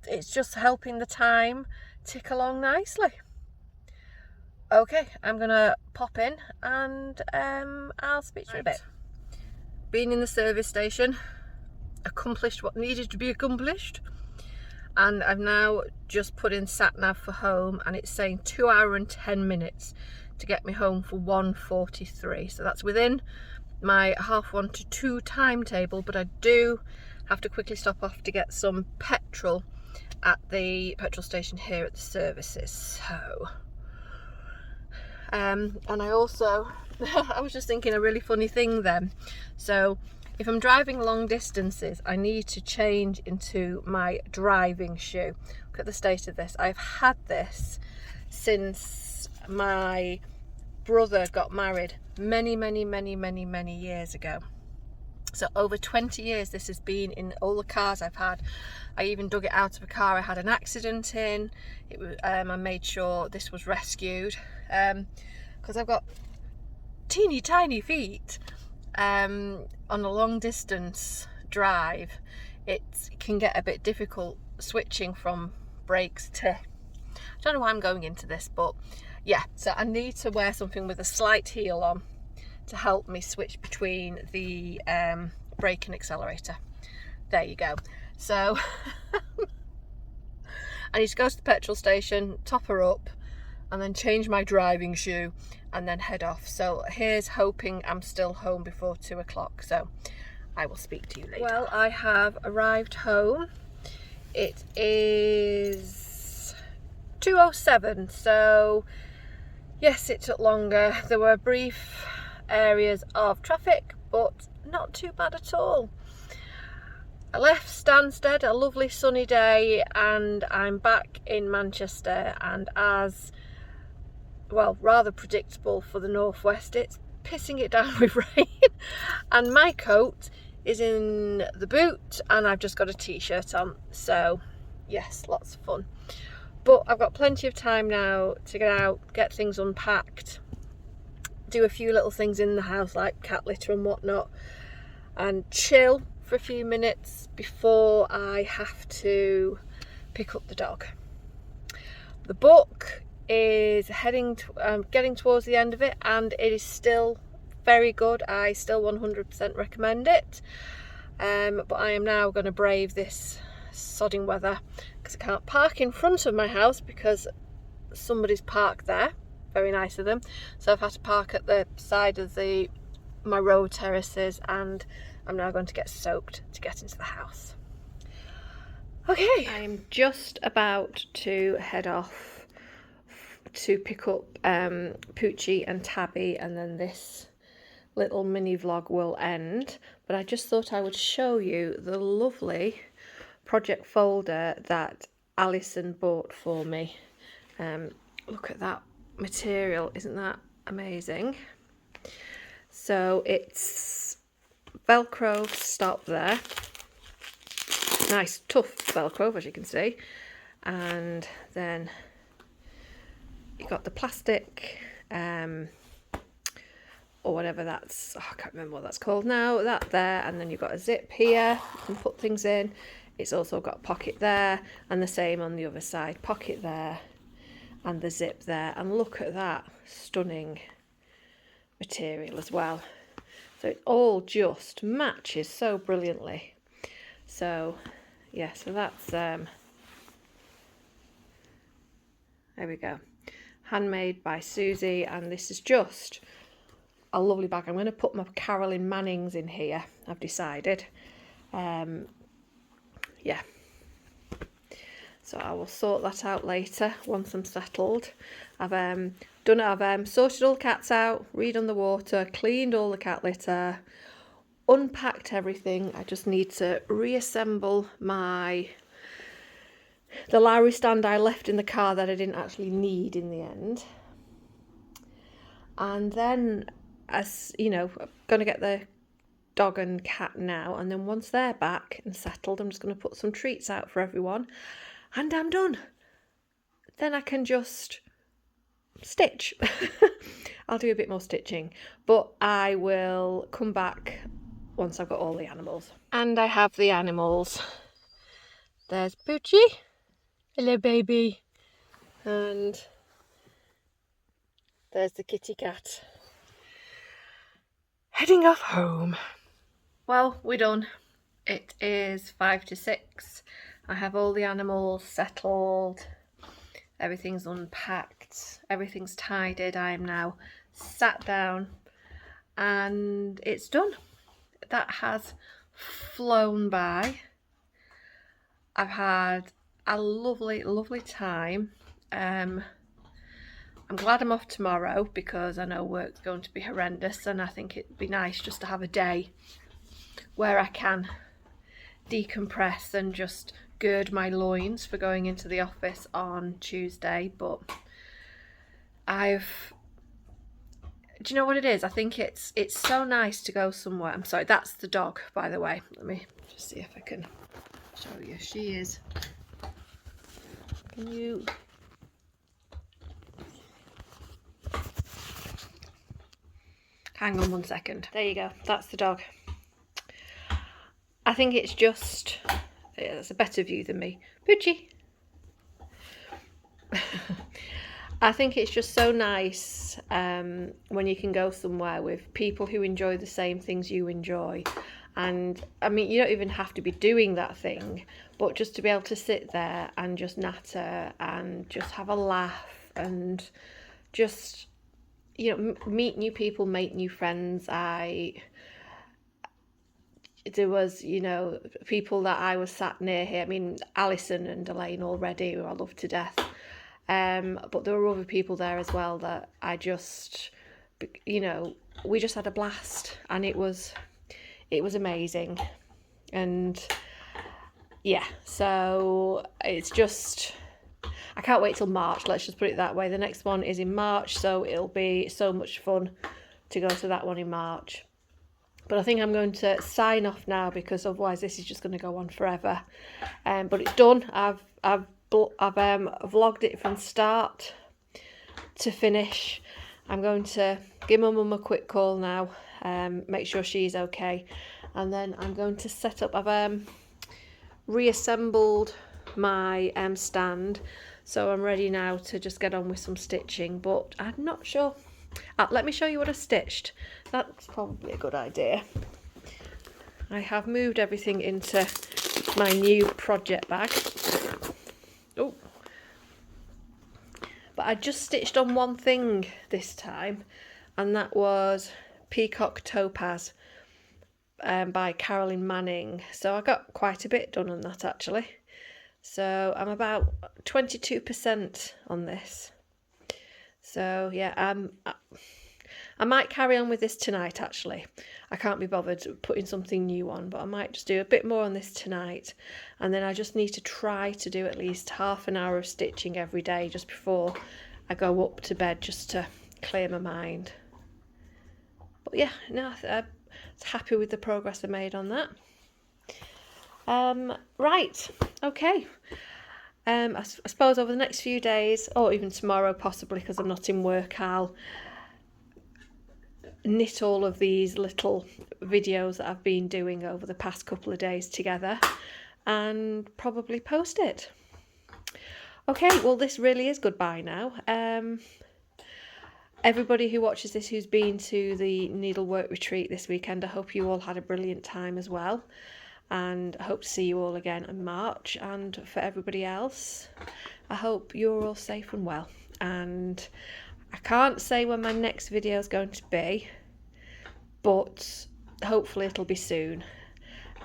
It's just helping the time tick along nicely. Okay, I'm gonna pop in and I'll speak to you in a bit. been in the service station, accomplished what needed to be accomplished, and I've now just put in sat nav for home, and it's saying 2 hours and 10 minutes to get me home for 1:43. So that's within my 1:30 to 2 timetable, but I do have to quickly stop off to get some petrol at the petrol station here at the services. So and I also I was just thinking a really funny thing then. So if I'm driving long distances, I need to change into my driving shoe. Look at the state of this. I've had this since my brother got married many years ago. So over 20 years this has been in all the cars I've had. I even dug it out of a car I had an accident in. It was, I made sure this was rescued because I've got teeny tiny feet. On a long distance drive it can get a bit difficult switching from brakes to, I don't know why I'm going into this, but yeah, so I need to wear something with a slight heel on to help me switch between the brake and accelerator. There you go. So I need to go to the petrol station, top her up, and then change my driving shoe and then head off. So here's hoping I'm still home before 2 o'clock. So I will speak to you later. Well, I have arrived home. It is 2:07, so yes, it took longer. There were brief areas of traffic, but not too bad at all. I left Stansted, a lovely sunny day, and I'm back in Manchester, and as well, rather predictable for the northwest, it's pissing it down with rain and my coat is in the boot and I've just got a t-shirt on. So yes, lots of fun, but I've got plenty of time now to get out, get things unpacked, do a few little things in the house like cat litter and whatnot, and chill for a few minutes before I have to pick up the dog. The book is getting towards the end of it, and it is still very good. I still 100% recommend it, but I am now going to brave this sodding weather because I can't park in front of my house because somebody's parked there. Very nice of them. So I've had to park at the side of my road terraces, and I'm now going to get soaked to get into the house. Okay, I'm just about to head off to pick up Poochie and Tabby, and then this little mini vlog will end. But I just thought I would show you the lovely project folder that Alison bought for me. Look at that material, isn't that amazing? So it's Velcro stop there, nice tough Velcro as you can see, and then you got the plastic or whatever that's, I can't remember what that's called now, that there, and then you've got a zip here, you can put things in. It's also got a pocket there, and the same on the other side, pocket there and the zip there. And look at that stunning material as well. So it all just matches so brilliantly. So yeah, so that's there we go, handmade by Susie, and this is just a lovely bag. I'm going to put my Carolyn Mannings in here, I've decided. Yeah, so I will sort that out later once I'm settled. I've sorted all the cats out, redone the water, cleaned all the cat litter, unpacked everything. I just need to reassemble the Lowry stand I left in the car that I didn't actually need in the end. And then, as you know, I'm going to get the dog and cat now, and then once they're back and settled, I'm just going to put some treats out for everyone, and I'm done. Then I can just stitch. I'll do a bit more stitching, but I will come back once I've got all the animals. And I have the animals. There's Poochie. Hello, baby. And there's the kitty cat. Heading off home. Well, we're done. It is 5 to 6. I have all the animals settled. Everything's unpacked. Everything's tidied. I am now sat down and it's done. That has flown by. I've had a lovely, lovely time. I'm glad I'm off tomorrow because I know work's going to be horrendous, and I think it'd be nice just to have a day where I can decompress and just gird my loins for going into the office on Tuesday. But do you know what it is? I think it's so nice to go somewhere. I'm sorry, that's the dog, by the way. Let me just see if I can show you. She is. Can you? Hang on 1 second. There you go. That's the dog. I think it's just, it's a better view than me. Poochie. I think it's just so nice when you can go somewhere with people who enjoy the same things you enjoy. And I mean, you don't even have to be doing that thing, but just to be able to sit there and just natter and just have a laugh and just, you know, meet new people, make new friends. There was, you know, people that I was sat near here. I mean, Alison and Elaine already, who I love to death. But there were other people there as well that I just, you know, we just had a blast, and it was amazing. And yeah, so it's just, I can't wait till March, let's just put it that way. The next one is in March, so it'll be so much fun to go to that one in March. But I think I'm going to sign off now because otherwise this is just going to go on forever. But it's done. I've vlogged it from start to finish. I'm going to give my mum a quick call now, make sure she's okay, and then I'm going to set up. I've reassembled my stand, so I'm ready now to just get on with some stitching, but I'm not sure. Let me show you what I stitched. That's probably a good idea. I have moved everything into my new project bag. Oh, but I just stitched on one thing this time, and that was Peacock Topaz by Carolyn Manning. So I got quite a bit done on that actually. So I'm about 22% on this. So yeah, I might carry on with this tonight actually. I can't be bothered putting something new on, but I might just do a bit more on this tonight, and then I just need to try to do at least half an hour of stitching every day just before I go up to bed, just to clear my mind. But yeah, no, I'm happy with the progress I made on that. Right, okay. I suppose over the next few days, or even tomorrow possibly because I'm not in work, I'll knit all of these little videos that I've been doing over the past couple of days together and probably post it. Okay, well this really is goodbye now. Everybody who watches this who's been to the Needlework retreat this weekend, I hope you all had a brilliant time as well. And I hope to see you all again in March. And for everybody else, I hope you're all safe and well. And I can't say when my next video is going to be, but hopefully it'll be soon.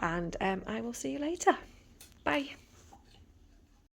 And I will see you later. Bye.